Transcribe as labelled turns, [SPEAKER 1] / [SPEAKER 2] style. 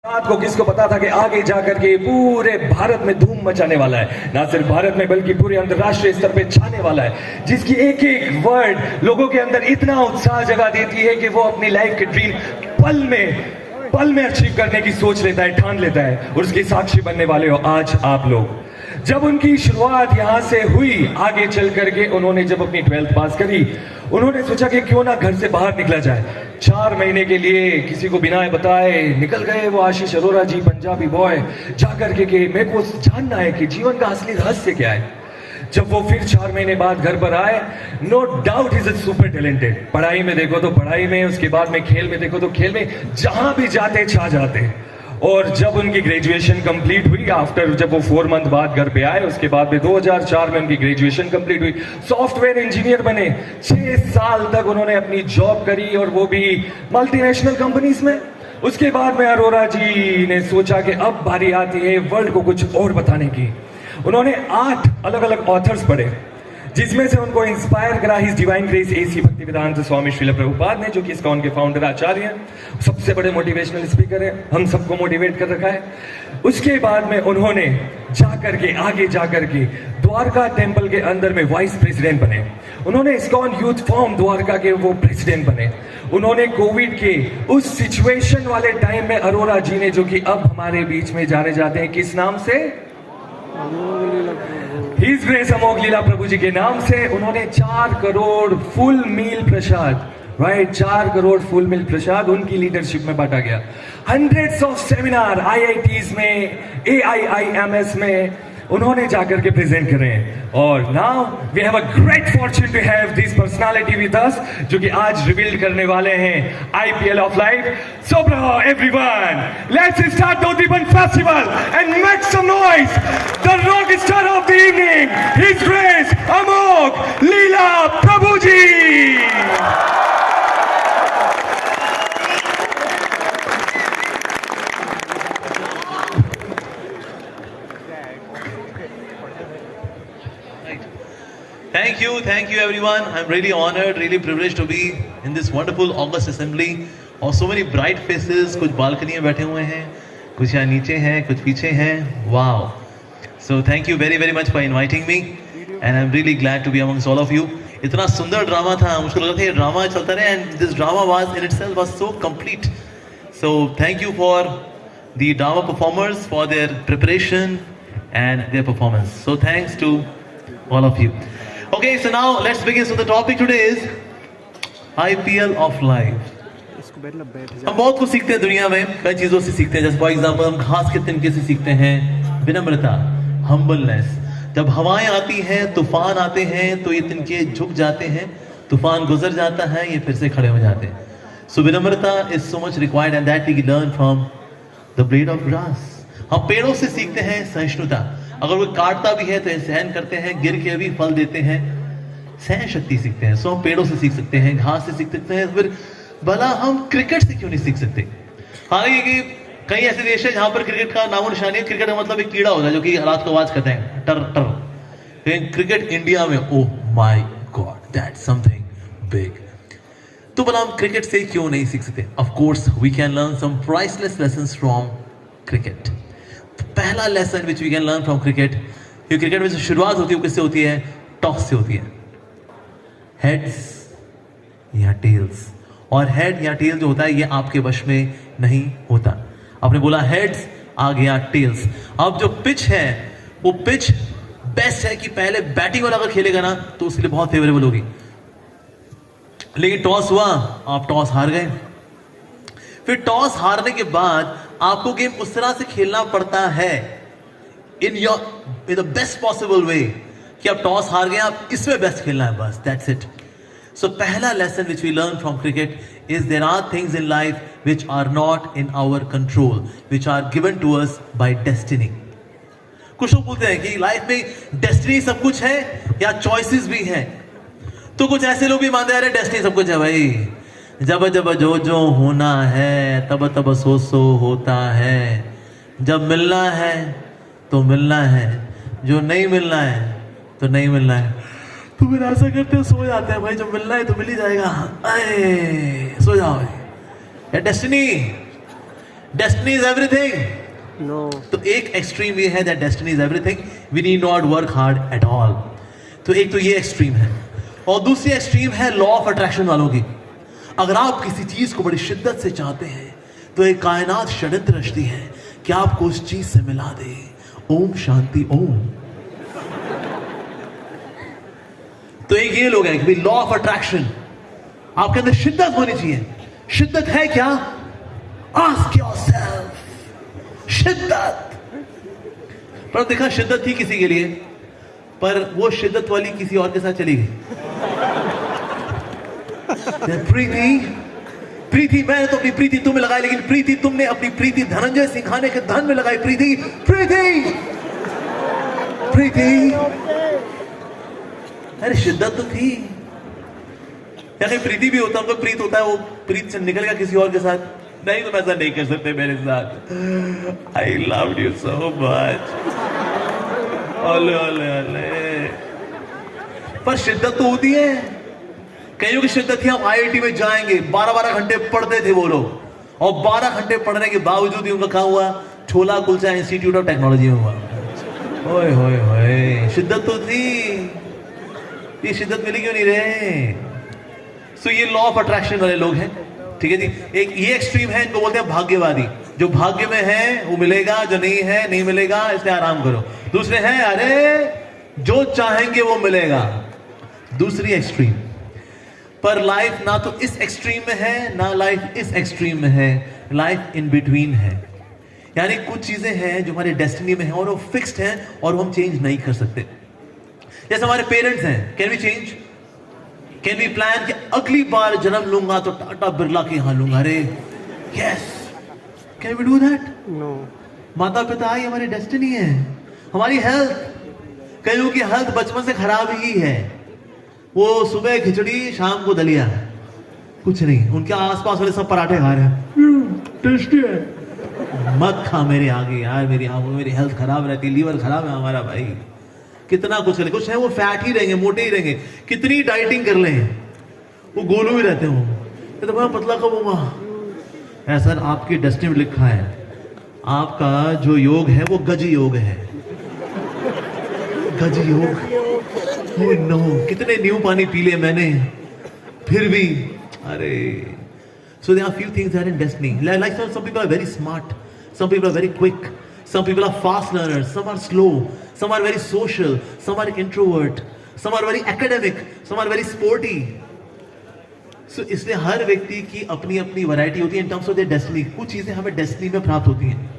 [SPEAKER 1] रात को किसको पता था कि आगे जाकर के पूरे भारत में धूम मचाने वाला है, ना सिर्फ भारत में बल्कि पूरे अंतरराष्ट्रीय स्तर पे छाने वाला है, जिसकी एक एक वर्ड लोगों के अंदर इतना उत्साह जगा देती है कि वो अपनी लाइफ के ड्रीम पल में अचीव करने की सोच लेता है, ठान लेता है। और उसके साक्षी बनने वाले हो आज आप लोग। जब उनकी शुरुआत यहां से हुई, आगे चल करके उन्होंने जब अपनी 12th पास करी, उन्होंने सोचा कि क्यों ना घर से बाहर निकला जाए। 4 महीने के लिए किसी को बिना बताए निकल गए वो आशीष अरोरा जी, पंजाबी बॉय, जाकर के मेरे को जानना है कि जीवन का असली रहस्य क्या है। जब वो फिर 4 महीने बाद घर पर आए, no doubt is super talented. पढ़ाई में देखो तो पढ़ाई में, उसके बाद में खेल में देखो तो खेल में, जहां भी जाते छा जाते। और जब उनकी ग्रेजुएशन कंप्लीट हुई, आफ्टर जब वो 4 मंथ बाद घर पे आए, उसके बाद में 2004 में उनकी ग्रेजुएशन कंप्लीट हुई, सॉफ्टवेयर इंजीनियर बने। 6 साल तक उन्होंने अपनी जॉब करी और वो भी मल्टीनेशनल कंपनीज में। उसके बाद में अरोरा जी ने सोचा कि अब बारी आती है वर्ल्ड को कुछ और बताने की। उन्होंने 8 अलग अलग ऑथर्स पढ़े, जिसमें से उनको इंस्पायर करा his divine grace AC Bhaktivedanta Swami Srila Prabhupada ने, जो कि इसका उनके फाउंडर आचार्य हैं, सबसे बड़े मोटिवेशनल स्पीकर हैं, हम सबको मोटिवेट कर रखा है। उसके बाद में उन्होंने आगे जाकर के द्वारका टेम्पल के अंदर में वाइस प्रेसिडेंट बने। उन्होंने इस्कॉन यूथ फॉर्म द्वारका के वो प्रेसिडेंट बने। उन्होंने कोविड के उस सिचुएशन वाले टाइम में अरोरा जी ने, जो कि अब हमारे बीच में जाने जाते हैं किस नाम से, हिज ग्रेस अमोघ लीला प्रभु जी के नाम से, उन्होंने 4 करोड़ फुल मील प्रसाद, राइट, 4 करोड़ फुल मील प्रसाद उनकी लीडरशिप में बांटा गया। हंड्रेड्स ऑफ सेमिनार IITs में, AIIMS में उन्होंने जाकर के प्रेजेंट करे। और now we have a great fortune to have this personality with us, जो कि आज रिवील करने वाले हैं IPL of life. So bro everyone, let's start the Uddipan festival and make some noise. The rock star of the evening, his grace Amogh Lila Prabhu ji.
[SPEAKER 2] Thank you everyone. I'm really honored, really privileged to be in this wonderful August assembly. और so many bright faces, कुछ balcony में बैठे हुए हैं, कुछ यहाँ नीचे हैं, कुछ पीछे हैं। Wow. So thank you very very much for inviting me, and I'm really glad to be amongst all of you. इतना सुंदर ड्रामा था, मुझको लगा था ये ड्रामा चलता रहे, and this drama was in itself was so complete. So thank you for the drama performers for their preparation and their performance. So thanks to all of you. Okay, so now let's begin. So the topic today is IPL of life. हम बहुत कुछ सीखते हैं दुनिया में, कई चीजों से सीखते हैं। जैसे फॉर एग्जाम्पल हम घास के तिनके से सीखते हैं विनम्रता, हम्बलनेस। जब हवाएं आती हैं, तूफान आते हैं, तो ये तिनके झुक जाते हैं, तूफान गुजर जाता है, ये फिर से खड़े हो जाते हैं। So विनम्रता is so much required, and that we learn from the blade of grass. हम पेड़ों से सीखते हैं सहिष्णुता। अगर वो काटता भी है तो सहन करते हैं, गिर के भी फल देते हैं, सहन शक्ति सीखते हैं। सो हम पेड़ों से सीख सकते हैं, घास से सीख सकते हैं, फिर भला हम क्रिकेट से क्यों नहीं सीख सकते? हालांकि कई ऐसे देश है जहां पर क्रिकेट का नामो निशानी है। क्रिकेट का मतलब एक कीड़ा होता है जो कि रात को आवाज करते हैं टर टर। लेकिन क्रिकेट इंडिया में, oh my god, that's something big. तो भला हम क्रिकेट से क्यों नहीं सीख सकते? Of course we can learn some priceless lessons from cricket. पहला lesson which we can learn from cricket, ये क्रिकेट में जो शुरुआत होती है वो किससे होती है? टॉस से होती है, हेड्स या टेल्स। और हेड या टेल जो होता है ये आपके वश में नहीं होता। आपने बोला हेड्स, आ गया टेल्स। अब जो पिच है वो पिच बेस्ट है कि पहले बैटिंग वाला अगर खेलेगा ना तो उसके लिए बहुत फेवरेबल होगी। लेकिन टॉस हुआ, आप टॉस हार गए। फिर टॉस हारने के बाद आपको गेम उस तरह से खेलना पड़ता है in the best possible way कि आप टॉस हार गए, आप इसमें बेस्ट खेलना है, बस दैट्स इट। सो पहला lesson which we learn from cricket is there are things in life which are not in our control, which are given to us by destiny. कुछ लोग बोलते हैं कि लाइफ में डेस्टिनी सब कुछ है या चॉइसेस भी हैं। तो कुछ ऐसे लोग भी मानते हैं डेस्टिनी सब कुछ है भाई, जब जब जो जो होना है तब तब सो सो होता है, जब मिलना है तो मिलना है, जो नहीं मिलना है तो नहीं मिलना है। तो फिर ऐसा करते हैं, सो जाते हैं भाई, जब मिलना है तो मिल ही जाएगा, अरे सो जाओ। Destiny destiny is everything.
[SPEAKER 3] No.
[SPEAKER 2] तो एक एक्सट्रीम ये है that destiny is everything, we need not work hard at all. तो एक तो ये एक्सट्रीम है, और दूसरी एक्सट्रीम है लॉ ऑफ अट्रैक्शन वालों की। अगर आप किसी चीज को बड़ी शिद्दत से चाहते हैं तो एक कायनात षड्यंत्र रचती है कि आपको उस चीज से मिला दे। ओम शांति ओम। तो एक ये लोग हैं कि लॉ ऑफ अट्रैक्शन, आपके अंदर शिद्दत होनी चाहिए। शिद्दत है क्या? आस्क योरसेल्फ, शिद्दत। पर देखा शिद्दत थी किसी के लिए, पर वो शिद्दत वाली किसी और के साथ चली गई। प्रीति मैंने तो अपनी प्रीति तुम्हें लगाई, लेकिन प्रीति तुमने अपनी प्रीति धनंजय सिंघाने के धन में लगाई। प्रीति अरे शिद्दत तो थी या कहीं प्रीति भी होता, उनको प्रीत होता है, वो प्रीत से निकल गया किसी और के साथ। नहीं तुम ऐसा नहीं कर सकते मेरे साथ, I love you so much. ओले ओले ओले। पर शिद्दत तो होती है। कईयों की शिद्दत थी, हम आईआईटी में जाएंगे, 12-12 घंटे पढ़ते थे वो लोग, और 12 घंटे पढ़ने के बावजूद ही उनका कहा हुआ छोला कुलचा इंस्टीट्यूट ऑफ टेक्नोलॉजी में हुआ। ओए होए होए, शिद्दत तो थी, ये शिद्दत मिली क्यों नहीं रहे? सो ये लॉ ऑफ अट्रैक्शन वाले लोग हैं, ठीक है जी। एक ये एक्सट्रीम है, इनको बोलते हैं भाग्यवादी। जो भाग्य में है वो मिलेगा, जो नहीं है नहीं मिलेगा, इसलिए आराम करो। दूसरे हैं अरे जो चाहेंगे वो मिलेगा, दूसरी एक्सट्रीम। पर लाइफ ना तो इस एक्सट्रीम में है ना लाइफ इस एक्सट्रीम में है, लाइफ इन बिटवीन है। यानी कुछ चीजें हैं जो हमारे डेस्टिनी में है और वो फिक्स्ड हैं और वो हम चेंज नहीं कर सकते। जैसे हमारे पेरेंट्स हैं, can we change? Can we plan कि अगली बार जन्म लूंगा तो टाटा बिरला के यहां लूंगा? अरे yes, can we do that?
[SPEAKER 3] No.
[SPEAKER 2] माता पिता ही हमारी डेस्टिनी है। हमारी हेल्थ, कईयों की हेल्थ बचपन से खराब ही है, वो सुबह खिचड़ी शाम को दलिया, कुछ नहीं। उनके आसपास वाले सब पराठे खा रहे हैं, टेस्टी है। मत खा मेरे आगे यार, मेरी आंखों, मेरी हेल्थ खराब रहती है, लीवर खराब है हमारा भाई। कितना कुछ है, कुछ है वो फैट ही रहेंगे, मोटे ही रहेंगे, कितनी डाइटिंग कर लें वो गोलू ही रहते हो। तो मैं पतला कब होगा? ऐसा आपकी डेस्टिनी में लिखा है, आपका जो योग है वो गज योग है। गज योग। Oh no, कितने नींबू पानी पी लिए मैंने, फिर भी अरे। So there are few things that are in destiny. Like some people are very smart, some people are very quick, some people are fast learners, some are slow, some are very social, some are introvert, some are very academic, some are very sporty. So इसलिए हर व्यक्ति की अपनी अपनी variety होती है in terms of their destiny. कुछ चीजें हमें डेस्टिनी में प्राप्त होती हैं।